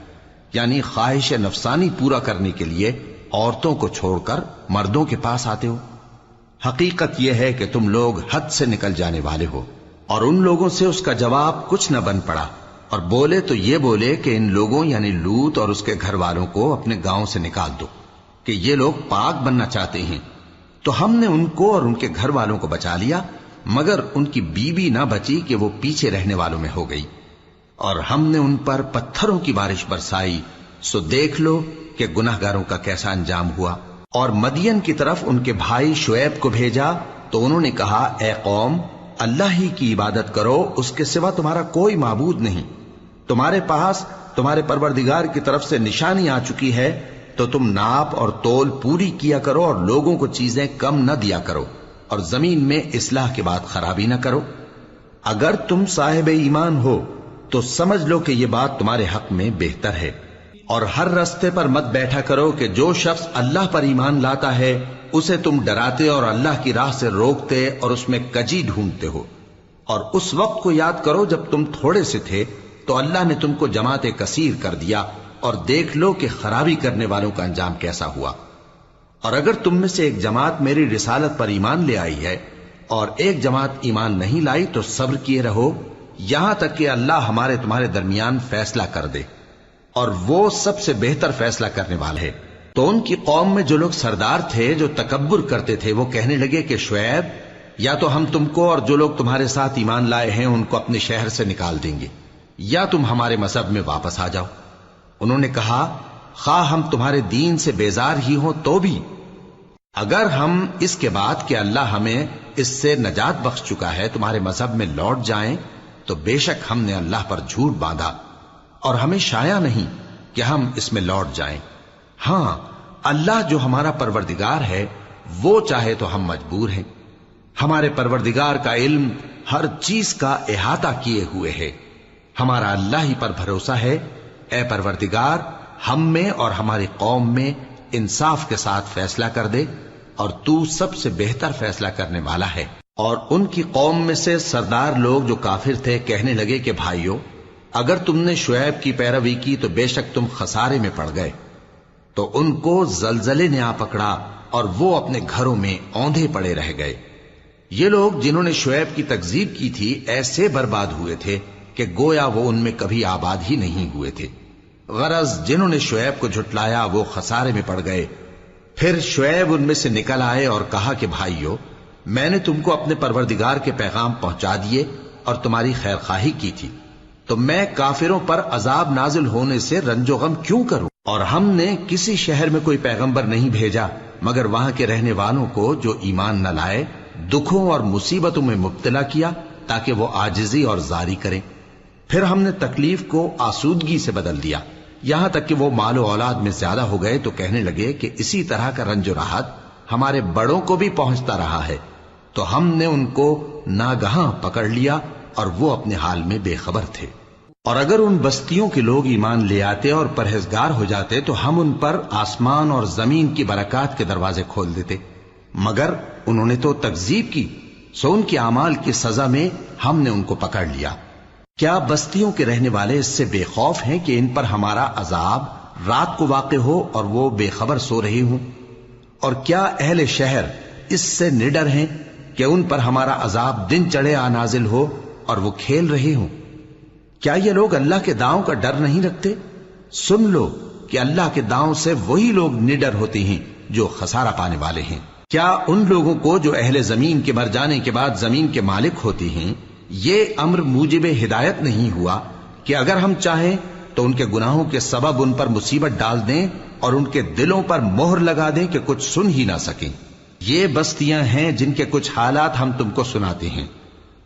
یعنی خواہش نفسانی پورا کرنے کے لیے عورتوں کو چھوڑ کر مردوں کے پاس آتے ہو۔ حقیقت یہ ہے کہ تم لوگ حد سے نکل جانے والے ہو۔ اور ان لوگوں سے اس کا جواب کچھ نہ بن پڑا، اور بولے تو یہ بولے کہ ان لوگوں یعنی لوط اور اس کے گھر والوں کو اپنے گاؤں سے نکال دو کہ یہ لوگ پاک بننا چاہتے ہیں۔ تو ہم نے ان کو اور ان کے گھر والوں کو بچا لیا، مگر ان کی بیوی نہ بچی کہ وہ پیچھے رہنے والوں میں ہو گئی، اور ہم نے ان پر پتھروں کی بارش برسائی، سو دیکھ لو کہ گناہگاروں کا کیسا انجام ہوا۔ اور مدین کی طرف ان کے بھائی شعیب کو بھیجا تو انہوں نے کہا، اے قوم، اللہ ہی کی عبادت کرو، اس کے سوا تمہارا کوئی معبود نہیں۔ تمہارے پاس تمہارے پروردگار کی طرف سے نشانی آ چکی ہے، تو تم ناپ اور تول پوری کیا کرو اور لوگوں کو چیزیں کم نہ دیا کرو، اور زمین میں اصلاح کے بعد خرابی نہ کرو۔ اگر تم صاحب ایمان ہو تو سمجھ لو کہ یہ بات تمہارے حق میں بہتر ہے، اور ہر رستے پر مت بیٹھا کرو کہ جو شخص اللہ پر ایمان لاتا ہے اسے تم ڈراتے اور اللہ کی راہ سے روکتے اور اس میں کجی ڈھونڈتے ہو۔ اور اس وقت کو یاد کرو جب تم تھوڑے سے تھے تو اللہ نے تم کو جماعت کثیر کر دیا، اور دیکھ لو کہ خرابی کرنے والوں کا انجام کیسا ہوا۔ اور اگر تم میں سے ایک جماعت میری رسالت پر ایمان لے آئی ہے اور ایک جماعت ایمان نہیں لائی تو صبر کیے رہو یہاں تک کہ اللہ ہمارے تمہارے درمیان فیصلہ کر دے، اور وہ سب سے بہتر فیصلہ کرنے والا ہے۔ تو ان کی قوم میں جو لوگ سردار تھے جو تکبر کرتے تھے وہ کہنے لگے کہ شعیب، یا تو ہم تم کو اور جو لوگ تمہارے ساتھ ایمان لائے ہیں ان کو اپنے شہر سے نکال دیں گے، یا تم ہمارے مذہب میں واپس آ جاؤ۔ انہوں نے کہا خواہ ہم تمہارے دین سے بیزار ہی ہوں تو بھی، اگر ہم اس کے بعد کہ اللہ ہمیں اس سے نجات بخش چکا ہے تمہارے مذہب میں لوٹ جائیں تو بے شک ہم نے اللہ پر جھوٹ باندھا، اور ہمیں شایع نہیں کہ ہم اس میں لوٹ جائیں۔ ہاں، اللہ جو ہمارا پروردگار ہے وہ چاہے تو ہم مجبور ہیں۔ ہمارے پروردگار کا علم ہر چیز کا احاطہ کیے ہوئے ہے۔ ہمارا اللہ ہی پر بھروسہ ہے۔ اے پروردگار، ہم میں اور ہماری قوم میں انصاف کے ساتھ فیصلہ کر دے، اور تو سب سے بہتر فیصلہ کرنے والا ہے۔ اور ان کی قوم میں سے سردار لوگ جو کافر تھے کہنے لگے کہ بھائیو، اگر تم نے شعیب کی پیروی کی تو بے شک تم خسارے میں پڑ گئے۔ تو ان کو زلزلے نے آ پکڑا اور وہ اپنے گھروں میں اوندھے پڑے رہ گئے۔ یہ لوگ جنہوں نے شعیب کی تکذیب کی تھی ایسے برباد ہوئے تھے کہ گویا وہ ان میں کبھی آباد ہی نہیں ہوئے تھے۔ غرض جنہوں نے شعیب کو جھٹلایا وہ خسارے میں پڑ گئے۔ پھر شعیب ان میں سے نکل آئے اور کہا کہ بھائیو، میں نے تم کو اپنے پروردگار کے پیغام پہنچا دیے اور تمہاری خیر خواہی کی تھی، تو میں کافروں پر عذاب نازل ہونے سے رنج و غم کیوں کروں؟ اور ہم نے کسی شہر میں کوئی پیغمبر نہیں بھیجا مگر وہاں کے رہنے والوں کو جو ایمان نہ لائے دکھوں اور مصیبتوں میں مبتلا کیا تاکہ وہ عاجزی اور زاری کریں۔ پھر ہم نے تکلیف کو آسودگی سے بدل دیا، یہاں تک کہ وہ مال و اولاد میں زیادہ ہو گئے تو کہنے لگے کہ اسی طرح کا رنج و راحت ہمارے بڑوں کو بھی پہنچتا رہا ہے۔ تو ہم نے ان کو ناگہاں پکڑ لیا اور وہ اپنے حال میں بے خبر تھے۔ اور اگر ان بستیوں کے لوگ ایمان لے آتے اور پرہیزگار ہو جاتے تو ہم ان پر آسمان اور زمین کی برکات کے دروازے کھول دیتے، مگر انہوں نے تو تکذیب کی، سو ان کے اعمال کی سزا میں ہم نے ان کو پکڑ لیا۔ کیا بستیوں کے رہنے والے اس سے بے خوف ہیں کہ ان پر ہمارا عذاب رات کو واقع ہو اور وہ بے خبر سو رہے ہوں؟ اور کیا اہل شہر اس سے نڈر ہیں کہ ان پر ہمارا عذاب دن چڑھے آ نازل ہو اور وہ کھیل رہے ہوں؟ کیا یہ لوگ اللہ کے داؤں کا ڈر نہیں رکھتے؟ سن لو کہ اللہ کے داؤں سے وہی لوگ نڈر ہوتے ہیں جو خسارہ پانے والے ہیں۔ کیا ان لوگوں کو جو اہل زمین کے مر جانے کے بعد زمین کے مالک ہوتے ہیں یہ امر موجب ہدایت نہیں ہوا کہ اگر ہم چاہیں تو ان کے گناہوں کے سبب ان پر مصیبت ڈال دیں اور ان کے دلوں پر مہر لگا دیں کہ کچھ سن ہی نہ سکیں؟ یہ بستیاں ہیں جن کے کچھ حالات ہم تم کو سناتے ہیں،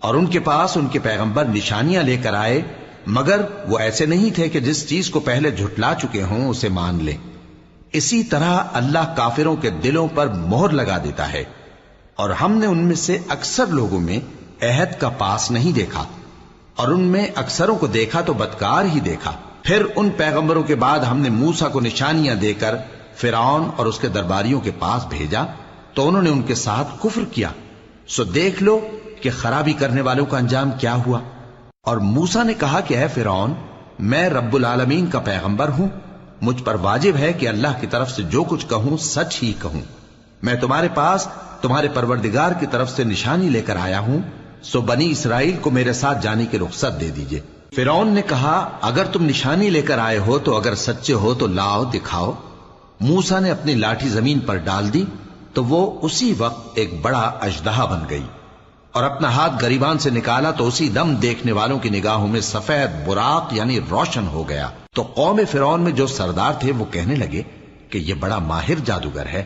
اور ان کے پاس ان کے پیغمبر نشانیاں لے کر آئے، مگر وہ ایسے نہیں تھے کہ جس چیز کو پہلے جھٹلا چکے ہوں اسے مان لیں۔ اسی طرح اللہ کافروں کے دلوں پر مہر لگا دیتا ہے، اور ہم نے ان میں سے اکثر لوگوں میں عہد کا پاس نہیں دیکھا، اور ان میں اکثروں کو دیکھا تو بدکار ہی دیکھا۔ پھر ان پیغمبروں کے بعد ہم نے موسیٰ کو نشانیاں دے کر فرعون اور اس کے درباریوں کے پاس بھیجا تو انہوں نے ان کے ساتھ کفر کیا، سو دیکھ لو کہ خرابی کرنے والوں کا انجام کیا ہوا۔ اور موسیٰ نے کہا کہ اے فرعون، میں رب العالمین کا پیغمبر ہوں، مجھ پر واجب ہے کہ اللہ کی طرف سے جو کچھ کہوں سچ ہی کہوں۔ میں تمہارے پاس تمہارے پروردگار کی طرف سے نشانی لے کر آیا ہوں، سو بنی اسرائیل کو میرے ساتھ جانے کی رخصت دے دیجئے۔ فرعون نے کہا اگر تم نشانی لے کر آئے ہو تو اگر سچے ہو تو لاؤ دکھاؤ۔ موسیٰ نے اپنی لاٹھی زمین پر ڈال دی تو وہ اسی وقت ایک بڑا اژدہا بن گئی، اور اپنا ہاتھ گریبان سے نکالا تو اسی دم دیکھنے والوں کی نگاہوں میں سفید براق یعنی روشن ہو گیا۔ تو قوم فرعون میں جو سردار تھے وہ کہنے لگے کہ یہ بڑا ماہر جادوگر ہے،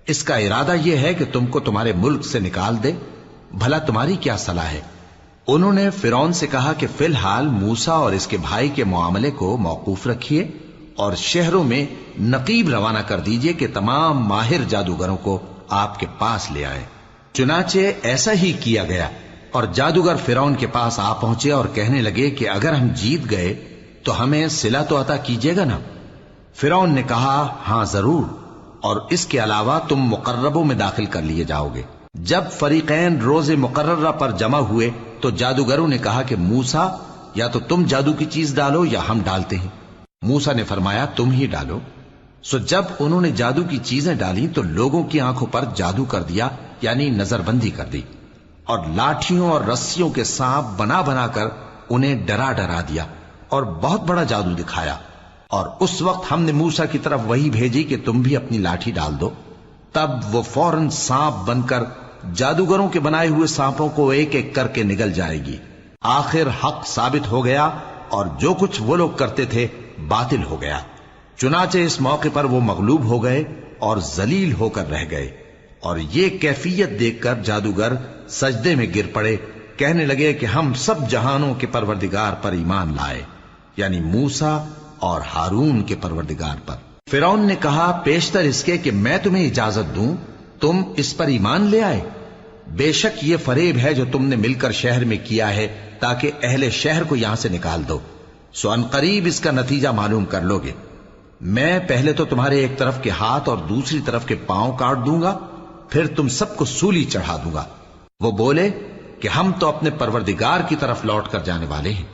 اس کا ارادہ یہ ہے کہ تم کو تمہارے ملک سے نکال دے، بھلا تمہاری کیا صلاح ہے؟ انہوں نے فرعون سے کہا کہ فی الحال موسیٰ اور اس کے بھائی کے معاملے کو موقوف رکھیے اور شہروں میں نقیب روانہ کر دیجئے کہ تمام ماہر جادوگروں کو آپ کے پاس لے آئیں۔ چنانچہ ایسا ہی کیا گیا، اور جادوگر فرعون کے پاس آ پہنچے اور کہنے لگے کہ اگر ہم جیت گئے تو ہمیں صلہ تو عطا کیجیے گا نا؟ فرعون نے کہا ہاں ضرور، اور اس کے علاوہ تم مقربوں میں داخل کر لیے جاؤ گے۔ جب فریقین روز مقررہ پر جمع ہوئے تو جادوگروں نے کہا کہ موسیٰ یا تو تم جادو کی چیز ڈالو یا ہم ڈالتے ہیں۔ موسیٰ نے فرمایا تم ہی ڈالو۔ سو جب انہوں نے جادو کی چیزیں ڈالی تو لوگوں کی آنکھوں پر جادو کر دیا، یعنی نظر بندی کر دی، اور لاٹھیوں اور رسیوں کے سانپ بنا بنا کر انہیں ڈرا ڈرا دیا اور بہت بڑا جادو دکھایا۔ اور اس وقت ہم نے موسیٰ کی طرف وحی بھیجی کہ تم بھی اپنی لاٹھی ڈال دو، تب وہ فوراً سانپ بن کر جادوگروں کے بنائے ہوئے سانپوں کو ایک ایک کر کے نگل جائے گی۔ آخر حق ثابت ہو گیا اور جو کچھ وہ لوگ کرتے تھے باطل ہو گیا۔ چنانچہ اس موقع پر وہ مغلوب ہو گئے اور ذلیل ہو کر رہ گئے، اور یہ کیفیت دیکھ کر جادوگر سجدے میں گر پڑے، کہنے لگے کہ ہم سب جہانوں کے پروردگار پر ایمان لائے، یعنی موسیٰ اور ہارون کے پروردگار پر۔ فرعون نے کہا پیشتر اس کے کہ میں تمہیں اجازت دوں تم اس پر ایمان لے آئے، بے شک یہ فریب ہے جو تم نے مل کر شہر میں کیا ہے تاکہ اہل شہر کو یہاں سے نکال دو، سو ان قریب اس کا نتیجہ معلوم کر لو گے۔ میں پہلے تو تمہارے ایک طرف کے ہاتھ اور دوسری طرف کے پاؤں کاٹ دوں گا، پھر تم سب کو سولی چڑھا دوں گا۔ وہ بولے کہ ہم تو اپنے پروردگار کی طرف لوٹ کر جانے والے ہیں،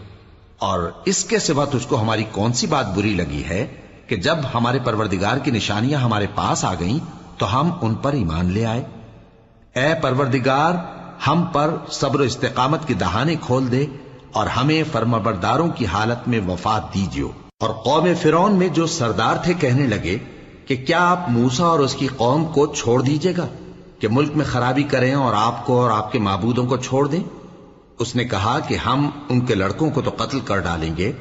اور اس کے سوا تجھ کو ہماری کون سی بات بری لگی ہے کہ جب ہمارے پروردگار کی نشانیاں ہمارے پاس آ گئیں تو ہم ان پر ایمان لے آئے۔ اے پروردگار، ہم پر صبر و استقامت کی دہانے کھول دے اور ہمیں فرمانبرداروں کی حالت میں وفات دیجیو۔ اور قوم فرعون میں جو سردار تھے کہنے لگے کہ کیا آپ موسیٰ اور اس کی قوم کو چھوڑ دیجیے گا کہ ملک میں خرابی کریں اور آپ کو اور آپ کے معبودوں کو چھوڑ دیں؟ اس نے کہا کہ ہم ان کے لڑکوں کو تو قتل کر ڈالیں گے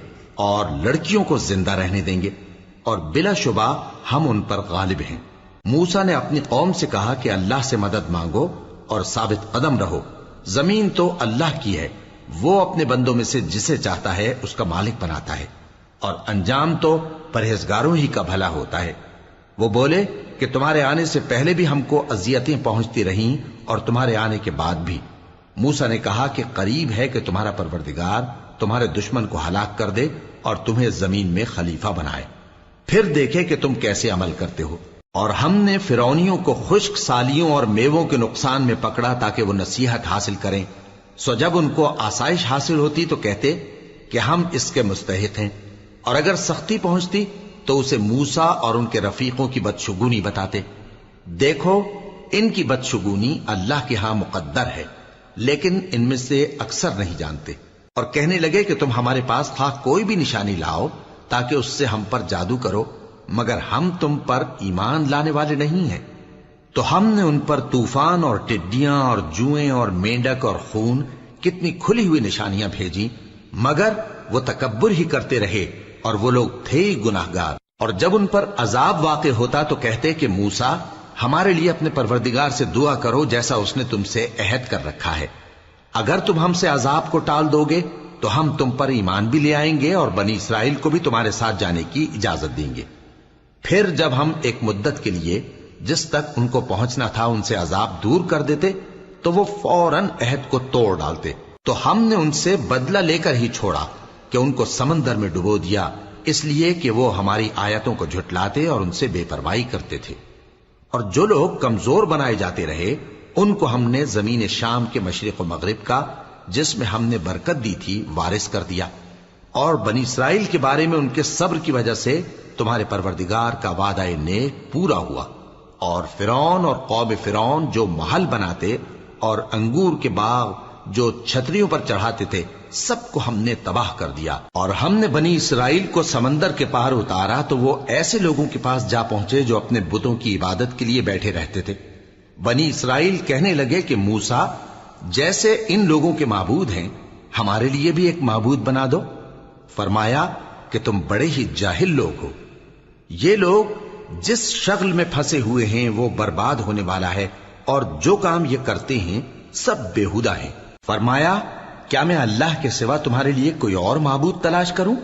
اور لڑکیوں کو زندہ رہنے دیں گے، اور بلا شبہ ہم ان پر غالب ہیں۔ موسیٰ نے اپنی قوم سے کہا کہ اللہ سے مدد مانگو اور ثابت قدم رہو، زمین تو اللہ کی ہے، وہ اپنے بندوں میں سے جسے چاہتا ہے اس کا مالک بناتا ہے، اور انجام تو پرہیزگاروں ہی کا بھلا ہوتا ہے۔ وہ بولے کہ تمہارے آنے سے پہلے بھی ہم کو اذیتیں پہنچتی رہیں اور تمہارے آنے کے بعد بھی۔ موسیٰ نے کہا کہ قریب ہے کہ تمہارا پروردگار تمہارے دشمن کو ہلاک کر دے اور تمہیں زمین میں خلیفہ بنائے، پھر دیکھے کہ تم کیسے عمل کرتے ہو۔ اور ہم نے فرعونیوں کو خشک سالیوں اور میووں کے نقصان میں پکڑا تاکہ وہ نصیحت حاصل کریں، سو جب ان کو آسائش حاصل ہوتی تو کہتے کہ ہم اس کے مستحق ہیں، اور اگر سختی پہنچتی تو اسے موسیٰ اور ان کے رفیقوں کی بدشگونی بتاتے۔ دیکھو ان کی بدشگونی اللہ کے ہاں مقدر ہے، لیکن ان میں سے اکثر نہیں جانتے۔ اور کہنے لگے کہ تم ہمارے پاس خواہ کوئی بھی نشانی لاؤ تاکہ اس سے ہم پر جادو کرو، مگر ہم تم پر ایمان لانے والے نہیں ہیں۔ تو ہم نے ان پر طوفان اور ٹڈیاں اور جوئیں اور مینڈک اور خون کتنی کھلی ہوئی نشانیاں بھیجی، مگر وہ تکبر ہی کرتے رہے اور وہ لوگ تھے ہی گناہگار۔ اور جب ان پر عذاب واقع ہوتا تو کہتے کہ موسیٰ ہمارے لیے اپنے پروردگار سے دعا کرو جیسا اس نے تم سے عہد کر رکھا ہے، اگر تم ہم سے عذاب کو ٹال دو گے تو ہم تم پر ایمان بھی لے آئیں گے اور بنی اسرائیل کو بھی تمہارے ساتھ جانے کی اجازت دیں گے۔ پھر جب ہم ایک مدت کے لیے جس تک ان کو پہنچنا تھا ان سے عذاب دور کر دیتے تو وہ فوراً عہد کو توڑ ڈالتے، تو ہم نے ان سے بدلہ لے کر ہی چھوڑا کہ ان کو سمندر میں ڈبو دیا، اس لیے کہ وہ ہماری آیتوں کو جھٹلاتے اور ان سے بے پرواہی کرتے تھے۔ اور جو لوگ کمزور بنائے جاتے رہے ان کو ہم نے زمین شام کے مشرق و مغرب کا جس میں ہم نے برکت دی تھی وارث کر دیا، اور بنی اسرائیل کے بارے میں ان کے صبر کی وجہ سے تمہارے پروردگار کا وعدہ نیک پورا ہوا۔ اور فرعون اور قوم فرعون جو محل بناتے اور انگور کے باغ جو چھتریوں پر چڑھاتے تھے سب کو ہم نے تباہ کر دیا۔ اور ہم نے بنی اسرائیل کو سمندر کے پار اتارا تو وہ ایسے لوگوں کے پاس جا پہنچے جو اپنے بتوں کی عبادت کے لیے بیٹھے رہتے تھے۔ بنی اسرائیل کہنے لگے کہ موسیٰ جیسے ان لوگوں کے معبود ہیں ہمارے لیے بھی ایک معبود بنا دو۔ فرمایا کہ تم بڑے ہی جاہل لوگ ہو، یہ لوگ جس شغل میں پھنسے ہوئے ہیں وہ برباد ہونے والا ہے، اور جو کام یہ کرتے ہیں سب بےہودہ ہیں۔ فرمایا کیا میں اللہ کے سوا تمہارے لیے کوئی اور معبود تلاش کروں،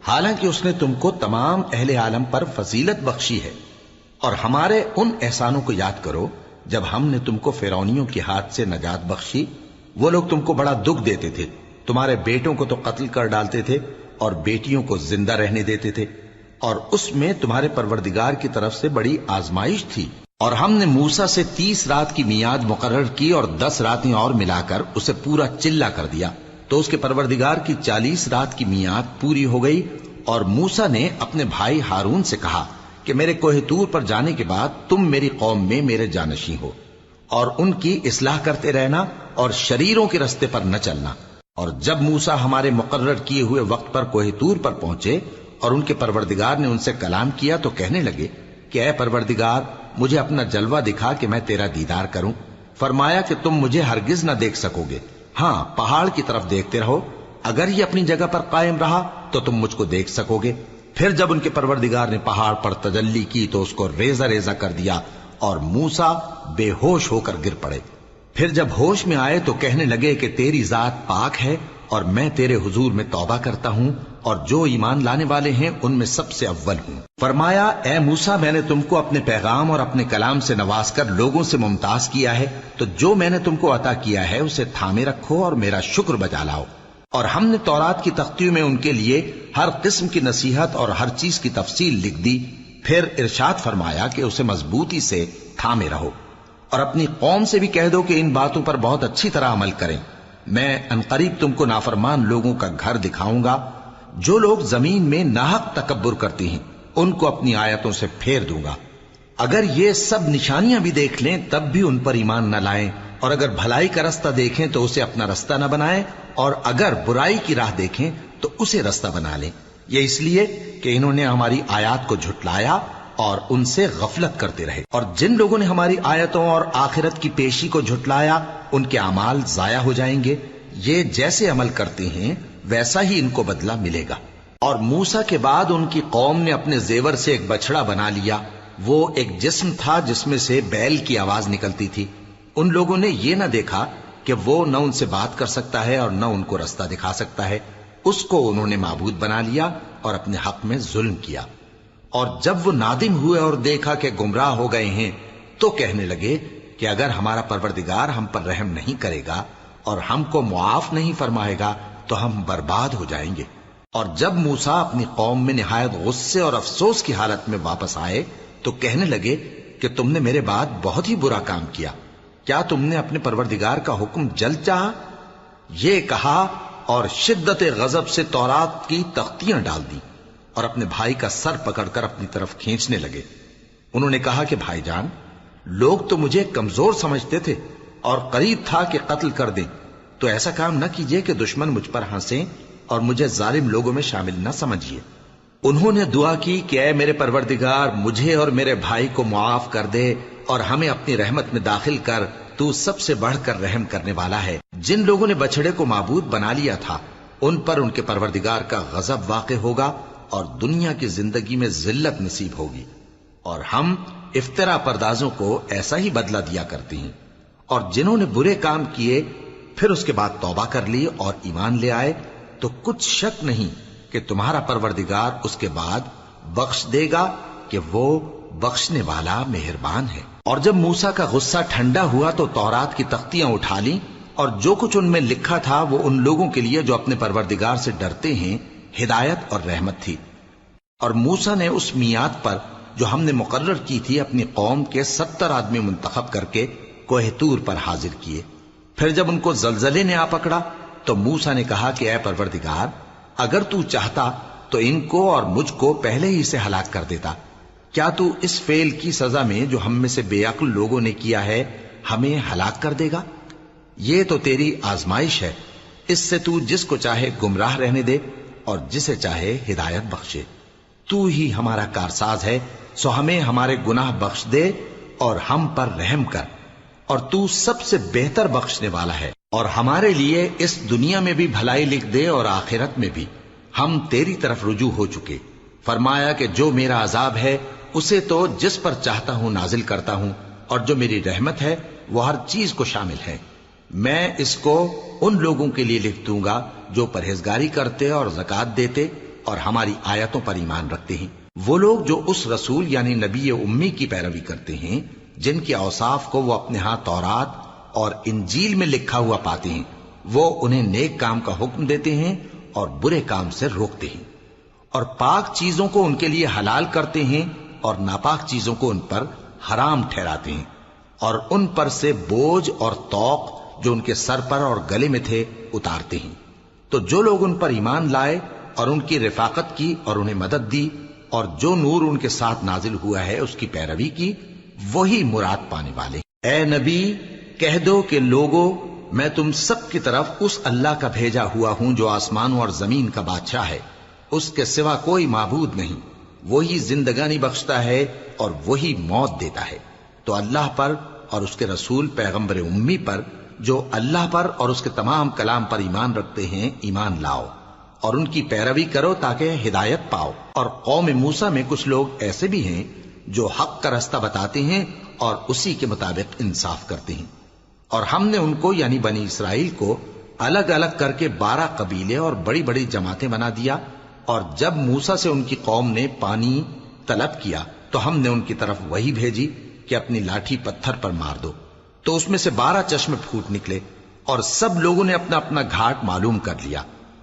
حالانکہ اس نے تم کو تمام اہل عالم پر فضیلت بخشی ہے۔ اور ہمارے ان احسانوں کو یاد کرو جب ہم نے تم کو فرعونیوں کے ہاتھ سے نجات بخشی، وہ لوگ تم کو بڑا دکھ دیتے تھے، تمہارے بیٹوں کو تو قتل کر ڈالتے تھے اور بیٹیوں کو زندہ رہنے دیتے تھے، اور اس میں تمہارے پروردگار کی طرف سے بڑی آزمائش تھی۔ اور ہم نے موسیٰ سے 30 رات کی میعاد مقرر کی اور 10 راتیں اور ملا کر اسے پورا چلہ کر دیا، تو اس کے پروردگار کی 40 رات کی میعاد پوری ہو گئی، اور موسیٰ نے اپنے بھائی ہارون سے کہا کہ میرے کوہ طور پر جانے کے بعد تم میری قوم میں میرے جانشین ہو، اور ان کی اصلاح کرتے رہنا اور شریروں کے رستے پر نہ چلنا۔ اور جب موسیٰ ہمارے مقرر کیے ہوئے وقت پر کوہ طور پر پہنچے اور ان کے پروردگار نے ان سے کلام کیا تو کہنے لگے کہ اے پروردگار، مجھے اپنا جلوہ دکھا کہ میں تیرا دیدار کروں۔ فرمایا کہ تم مجھے ہرگز نہ دیکھ سکو گے، ہاں پہاڑ کی طرف دیکھتے رہو، اگر یہ اپنی جگہ پر قائم رہا تو تم مجھ کو دیکھ سکو گے۔ پھر جب ان کے پروردگار نے پہاڑ پر تجلی کی تو اس کو ریزہ ریزہ کر دیا اور موسیٰ بے ہوش ہو کر گر پڑے۔ پھر جب ہوش میں آئے تو کہنے لگے کہ تیری ذات پاک ہے اور میں تیرے حضور میں توبہ کرتا ہوں اور جو ایمان لانے والے ہیں ان میں سب سے اول ہوں۔ فرمایا اے موسیٰ، میں نے تم کو اپنے پیغام اور اپنے کلام سے نواز کر لوگوں سے ممتاز کیا ہے، تو جو میں نے تم کو عطا کیا ہے اسے تھامے رکھو اور میرا شکر بجا لاؤ۔ اور ہم نے تورات کی تختیوں میں ان کے لیے ہر قسم کی نصیحت اور ہر چیز کی تفصیل لکھ دی۔ پھر ارشاد فرمایا کہ اسے مضبوطی سے تھامے رہو، اور اپنی قوم سے بھی کہہ دو کہ ان باتوں پر بہت اچھی طرح عمل کریں۔ میں عنقریب تم کو نافرمان لوگوں کا گھر دکھاؤں گا، جو لوگ زمین میں ناحق تکبر کرتے ہیں ان کو اپنی آیتوں سے پھیر دوں گا۔ اگر یہ سب نشانیاں بھی دیکھ لیں تب بھی ان پر ایمان نہ لائیں، اور اگر بھلائی کا رستہ دیکھیں تو اسے اپنا رستہ نہ بنائیں، اور اگر برائی کی راہ دیکھیں تو اسے رستہ بنا لیں۔ یہ اس لیے کہ انہوں نے ہماری آیات کو جھٹلایا اور ان سے غفلت کرتے رہے، اور جن لوگوں نے ہماری آیتوں اور آخرت کی پیشی کو جھٹلایا ان کے اعمال ضائع ہو جائیں گے۔ یہ جیسے عمل کرتے ہیں ویسا ہی ان کو بدلہ ملے گا۔ اور موسیٰ کے بعد ان کی قوم نے اپنے زیور سے ایک بچڑا بنا لیا، وہ ایک جسم تھا جس میں سے بیل کی آواز نکلتی تھی۔ ان لوگوں نے یہ نہ دیکھا کہ وہ نہ ان سے بات کر سکتا ہے اور نہ ان کو رستہ دکھا سکتا ہے، اس کو انہوں نے معبود بنا لیا اور اپنے حق میں ظلم کیا۔ اور جب وہ نادم ہوئے اور دیکھا کہ گمراہ ہو گئے ہیں تو کہنے لگے کہ اگر ہمارا پروردگار ہم پر رحم نہیں کرے گا اور ہم کو معاف نہیں فرمائے گا تو ہم برباد ہو جائیں گے۔ اور جب موسیٰ اپنی قوم میں نہایت غصے اور افسوس کی حالت میں واپس آئے تو کہنے لگے کہ تم نے میرے بعد بہت ہی برا کام کیا، کیا تم نے اپنے پروردگار کا حکم جلد چاہا؟ یہ کہا اور شدت غضب سے تورات کی تختیاں ڈال دی اور اپنے بھائی کا سر پکڑ کر اپنی طرف کھینچنے لگے۔ انہوں نے کہا کہ بھائی جان، لوگ تو مجھے کمزور سمجھتے تھے اور قریب تھا کہ قتل کر دیں، تو ایسا کام نہ کیجیے کہ دشمن مجھ پر ہنسیں اور مجھے ظالم لوگوں میں شامل نہ سمجھیے۔ انہوں نے دعا کی کہ اے میرے پروردگار، مجھے اور میرے بھائی کو معاف کر دے اور ہمیں اپنی رحمت میں داخل کر، تو سب سے بڑھ کر رحم کرنے والا ہے۔ جن لوگوں نے بچڑے کو معبود بنا لیا تھا ان پر ان کے پروردگار کا غضب واقع ہوگا اور دنیا کی زندگی میں ذلت نصیب ہوگی، اور ہم افترا پردازوں کو ایسا ہی بدلہ دیا کرتے ہیں۔ اور جنہوں نے برے کام کیے پھر اس کے بعد توبہ کر لی اور ایمان لے آئے تو کچھ شک نہیں کہ تمہارا پروردگار اس کے بعد بخش دے گا کہ وہ بخشنے والا مہربان ہے۔ اور جب موسیٰ کا غصہ ٹھنڈا ہوا تو تورات کی تختیاں اٹھا لیں، اور جو کچھ ان میں لکھا تھا وہ ان لوگوں کے لیے جو اپنے پروردگار سے ڈرتے ہیں ہدایت اور رحمت تھی۔ اور موسیٰ نے اس میعاد پر جو ہم نے مقرر کی تھی اپنی قوم کے 70 آدمی منتخب کر کے کوہ طور پر حاضر کیے۔ پھر جب ان کو زلزلے نے آ پکڑا تو موسیٰ نے کہا کہ اے پروردگار، اگر تو چاہتا تو ان کو اور مجھ کو پہلے ہی سے ہلاک کر دیتا۔ کیا تو اس فعل کی سزا میں جو ہم میں سے بے عقل لوگوں نے کیا ہے ہمیں ہلاک کر دے گا؟ یہ تو تیری آزمائش ہے، اس سے تو جس کو چاہے گمراہ رہنے دے اور جسے چاہے ہدایت بخشے۔ تو ہی ہمارا کارساز ہے، سو ہمیں ہمارے گناہ بخش دے اور ہم پر رحم کر، اور تو سب سے بہتر بخشنے والا ہے، اور ہمارے لیے اس دنیا میں بھی بھلائی لکھ دے اور آخرت میں بھی۔ ہم تیری طرف رجوع ہو چکے۔ فرمایا کہ جو میرا عذاب ہے اسے تو جس پر چاہتا ہوں نازل کرتا ہوں، اور جو میری رحمت ہے وہ ہر چیز کو شامل ہے۔ میں اس کو ان لوگوں کے لیے لکھ دوں گا جو پرہیزگاری کرتے اور زکوٰۃ دیتے اور ہماری آیتوں پر ایمان رکھتے ہیں، وہ لوگ جو اس رسول یعنی نبی امی کی پیروی کرتے ہیں جن کے اوصاف کو وہ اپنے ہاں تورات اور انجیل میں لکھا ہوا پاتے ہیں۔ وہ انہیں نیک کام کا حکم دیتے ہیں اور برے کام سے روکتے ہیں، اور پاک چیزوں کو ان کے لیے حلال کرتے ہیں اور ناپاک چیزوں کو ان پر حرام ٹھہراتے ہیں، اور ان پر سے بوجھ اور طوق جو ان کے سر پر اور گلے میں تھے اتارتے ہیں۔ تو جو لوگ ان پر ایمان لائے اور ان کی رفاقت کی اور انہیں مدد دی اور جو نور ان کے ساتھ نازل ہوا ہے اس کی پیروی کی، وہی مراد پانے والے۔ اے نبی کہہ دو کہ لوگو، میں تم سب کی طرف اس اللہ کا بھیجا ہوا ہوں جو آسمانوں اور زمین کا بادشاہ ہے، اس کے سوا کوئی معبود نہیں، وہی زندگانی بخشتا ہے اور وہی موت دیتا ہے۔ تو اللہ پر اور اس کے رسول پیغمبر امی پر جو اللہ پر اور اس کے تمام کلام پر ایمان رکھتے ہیں ایمان لاؤ اور ان کی پیروی کرو تاکہ ہدایت پاؤ۔ اور قوم موسیٰ میں کچھ لوگ ایسے بھی ہیں جو حق کا رستہ بتاتے ہیں اور اسی کے مطابق انصاف کرتے ہیں، اور ہم نے ان کو یعنی بنی اسرائیل کو الگ الگ کر کے 12 قبیلے اور بڑی بڑی جماعتیں بنا دیا، اور جب موسیٰ سے ان کی قوم نے پانی طلب کیا تو ہم نے ان کی طرف وہی بھیجی کہ اپنی لاٹھی پتھر پر مار دو، تو اس میں سے 12 چشمے پھوٹ نکلے، اور سب لوگوں نے اپنا اپنا گھاٹ معلوم کر لیا،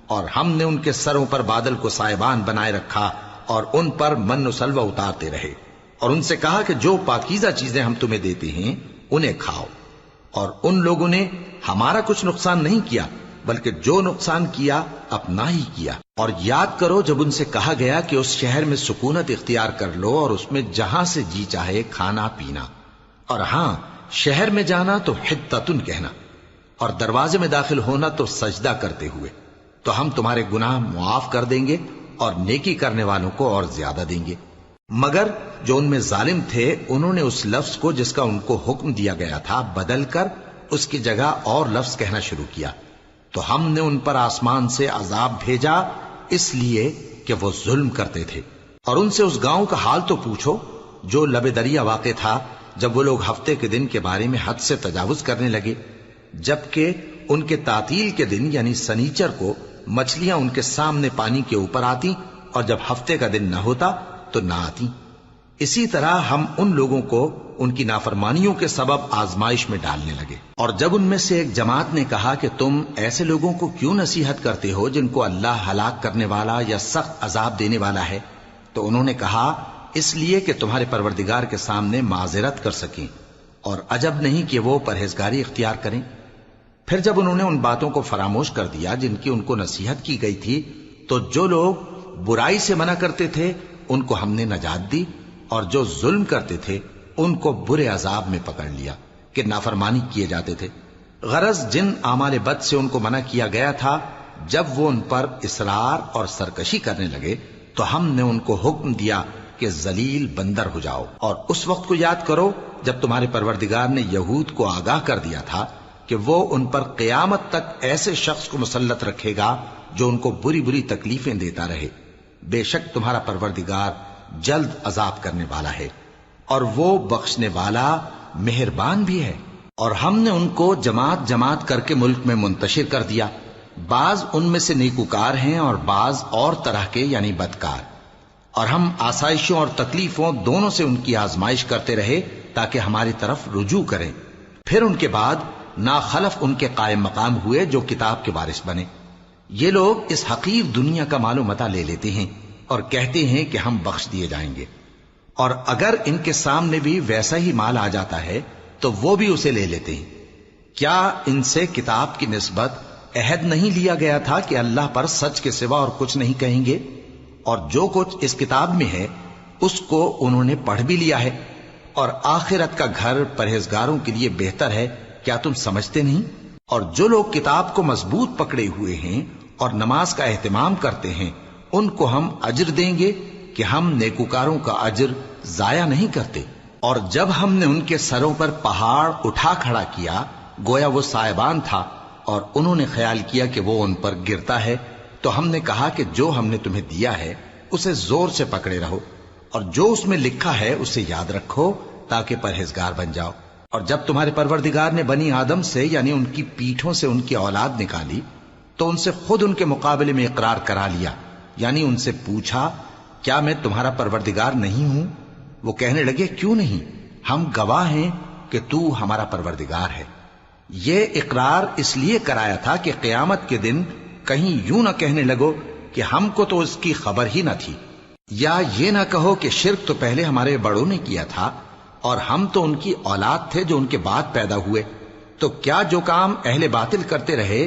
اور ہم نے ان کے سروں پر بادل کو سائبان بنائے رکھا اور ان پر من و سلوہ اتارتے رہے، اور ان سے کہا کہ جو پاکیزہ چیزیں ہم تمہیں دیتے ہیں انہیں کھاؤ، اور ان لوگوں نے ہمارا کچھ نقصان نہیں کیا بلکہ جو نقصان کیا اپنا ہی کیا۔ اور یاد کرو جب ان سے کہا گیا کہ اس شہر میں سکونت اختیار کر لو اور اس میں جہاں سے جی چاہے کھانا پینا، اور ہاں شہر میں جانا تو حتتن کہنا، اور دروازے میں داخل ہونا تو سجدہ کرتے ہوئے، تو ہم تمہارے گناہ معاف کر دیں گے اور نیکی کرنے والوں کو اور زیادہ دیں گے۔ مگر جو ان میں ظالم تھے انہوں نے اس لفظ کو جس کا ان کو حکم دیا گیا تھا بدل کر اس کی جگہ اور لفظ کہنا شروع کیا، تو ہم نے ان پر آسمان سے عذاب بھیجا اس لیے کہ وہ ظلم کرتے تھے۔ اور ان سے اس گاؤں کا حال تو پوچھو جو لب دریا واقع تھا، جب وہ لوگ ہفتے کے دن کے بارے میں حد سے تجاوز کرنے لگے، جبکہ ان کے تعطیل کے دن یعنی سنیچر کو مچھلیاں ان کے سامنے پانی کے اوپر آتی اور جب ہفتے کا دن نہ ہوتا تو نہ آتی۔ اسی طرح ہم ان لوگوں کو ان کی نافرمانیوں کے سبب آزمائش میں ڈالنے لگے۔ اور جب ان میں سے ایک جماعت نے کہا کہ تم ایسے لوگوں کو کیوں نصیحت کرتے ہو جن کو اللہ ہلاک کرنے والا یا سخت عذاب دینے والا ہے، تو انہوں نے کہا اس لیے کہ تمہارے پروردگار کے سامنے معذرت کر سکیں، اور عجب نہیں کہ وہ پرہیزگاری اختیار کریں۔ پھر جب انہوں نے ان باتوں کو فراموش کر دیا جن کی ان کو نصیحت کی گئی تھی، تو جو لوگ برائی سے منع کرتے تھے ان کو ہم نے نجات دی، اور جو ظلم کرتے تھے ان کو برے عذاب میں پکڑ لیا کہ نافرمانی کیے جاتے تھے۔ غرض جن اعمال بد سے ان کو منع کیا گیا تھا، جب وہ ان پر اصرار اور سرکشی کرنے لگے تو ہم نے ان کو حکم دیا کہ ذلیل بندر ہو جاؤ۔ اور اس وقت کو یاد کرو جب تمہارے پروردگار نے یہود کو آگاہ کر دیا تھا کہ وہ ان پر قیامت تک ایسے شخص کو مسلط رکھے گا جو ان کو بری بری تکلیفیں دیتا رہے۔ بے شک تمہارا پروردگار جلد عذاب کرنے والا ہے اور وہ بخشنے والا مہربان بھی ہے۔ اور ہم نے ان کو جماعت جماعت کر کے ملک میں منتشر کر دیا، بعض ان میں سے نیکوکار ہیں اور بعض اور طرح کے یعنی بدکار، اور ہم آسائشوں اور تکلیفوں دونوں سے ان کی آزمائش کرتے رہے تاکہ ہماری طرف رجوع کریں۔ پھر ان کے بعد ناخلف ان کے قائم مقام ہوئے جو کتاب کے وارث بنے۔ یہ لوگ اس حقیر دنیا کا مال و متاع لے لیتے ہیں اور کہتے ہیں کہ ہم بخش دیے جائیں گے، اور اگر ان کے سامنے بھی ویسا ہی مال آ جاتا ہے تو وہ بھی اسے لے لیتے ہیں۔ کیا ان سے کتاب کی نسبت عہد نہیں لیا گیا تھا کہ اللہ پر سچ کے سوا اور کچھ نہیں کہیں گے؟ اور جو کچھ اس کتاب میں ہے اس کو انہوں نے پڑھ بھی لیا ہے، اور آخرت کا گھر پرہیزگاروں کے لیے بہتر ہے، کیا تم سمجھتے نہیں؟ اور جو لوگ کتاب کو مضبوط پکڑے ہوئے ہیں اور نماز کا اہتمام کرتے ہیں ان کو ہم اجر دیں گے کہ ہم نیکوکاروں کا اجر ضائع نہیں کرتے۔ اور جب ہم نے ان کے سروں پر پہاڑ اٹھا کھڑا کیا گویا وہ سائبان تھا، اور انہوں نے خیال کیا کہ وہ ان پر گرتا ہے، تو ہم نے کہا کہ جو ہم نے تمہیں دیا ہے اسے زور سے پکڑے رہو، اور جو اس میں لکھا ہے اسے یاد رکھو تاکہ پرہیزگار بن جاؤ۔ اور جب تمہارے پروردگار نے بنی آدم سے یعنی ان کی پیٹھوں سے ان کی اولاد نکالی تو ان سے خود ان کے مقابلے میں اقرار کرا لیا، یعنی ان سے پوچھا کیا میں تمہارا پروردگار نہیں ہوں؟ وہ کہنے لگے کیوں نہیں، ہم گواہ ہیں کہ تو ہمارا پروردگار ہے۔ یہ اقرار اس لیے کرایا تھا کہ قیامت کے دن کہیں یوں نہ کہنے لگو کہ ہم کو تو اس کی خبر ہی نہ تھی، یا یہ نہ کہو کہ شرک تو پہلے ہمارے بڑوں نے کیا تھا اور ہم تو ان کی اولاد تھے جو ان کے بعد پیدا ہوئے۔ تو کیا جو کام اہل باطل کرتے رہے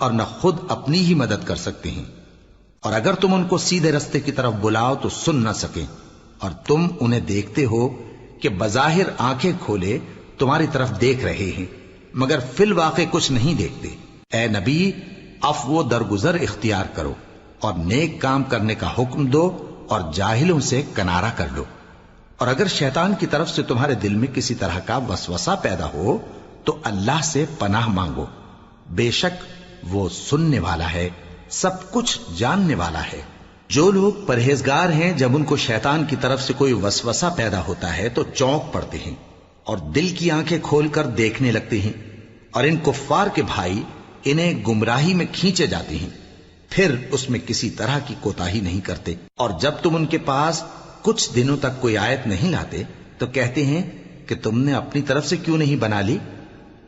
اور نہ خود اپنی ہی مدد کر سکتے ہیں، اور اگر تم ان کو سیدھے رستے کی طرف بلاؤ تو سن نہ سکیں، اور تم انہیں دیکھتے ہو کہ بظاہر آنکھیں کھولے تمہاری طرف دیکھ رہے ہیں مگر فی الواقع کچھ نہیں دیکھتے۔ اے نبی، عفو و درگزر اختیار کرو اور نیک کام کرنے کا حکم دو اور جاہلوں سے کنارہ کر لو، اور اگر شیطان کی طرف سے تمہارے دل میں کسی طرح کا وسوسہ پیدا ہو تو اللہ سے پناہ مانگو، بے شک وہ سننے والا ہے، سب کچھ جاننے والا ہے۔ جو لوگ پرہیزگار ہیں جب ان کو شیطان کی طرف سے کوئی وسوسہ پیدا ہوتا ہے تو چونک پڑتے ہیں اور دل کی آنکھیں کھول کر دیکھنے لگتے ہیں، اور ان کفار کے بھائی انہیں گمراہی میں کھینچے جاتے ہیں، پھر اس میں کسی طرح کی کوتاہی نہیں کرتے، اور جب تم ان کے پاس کچھ دنوں تک کوئی آیت نہیں لاتے تو کہتے ہیں کہ تم نے اپنی طرف سے کیوں نہیں بنا لی؟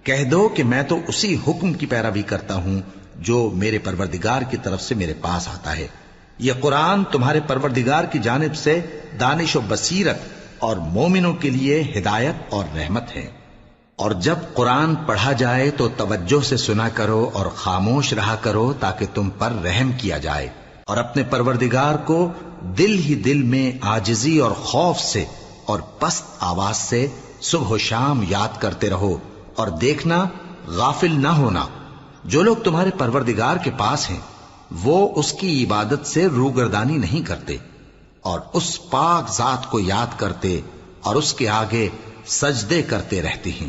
کہہ دو کہ میں تو اسی حکم کی پیروی کرتا ہوں جو میرے پروردگار کی طرف سے میرے پاس آتا ہے۔ یہ قرآن تمہارے پروردگار کی جانب سے دانش و بصیرت اور مومنوں کے لیے ہدایت اور رحمت ہے۔ اور جب قرآن پڑھا جائے تو توجہ سے سنا کرو اور خاموش رہا کرو تاکہ تم پر رحم کیا جائے، اور اپنے پروردگار کو دل ہی دل میں عاجزی اور خوف سے اور پست آواز سے صبح و شام یاد کرتے رہو، اور دیکھنا غافل نہ ہونا، جو لوگ تمہارے پروردگار کے پاس ہیں وہ اس کی عبادت سے روگردانی نہیں کرتے اور اس پاک ذات کو یاد کرتے اور اس کے آگے سجدے کرتے رہتے ہیں۔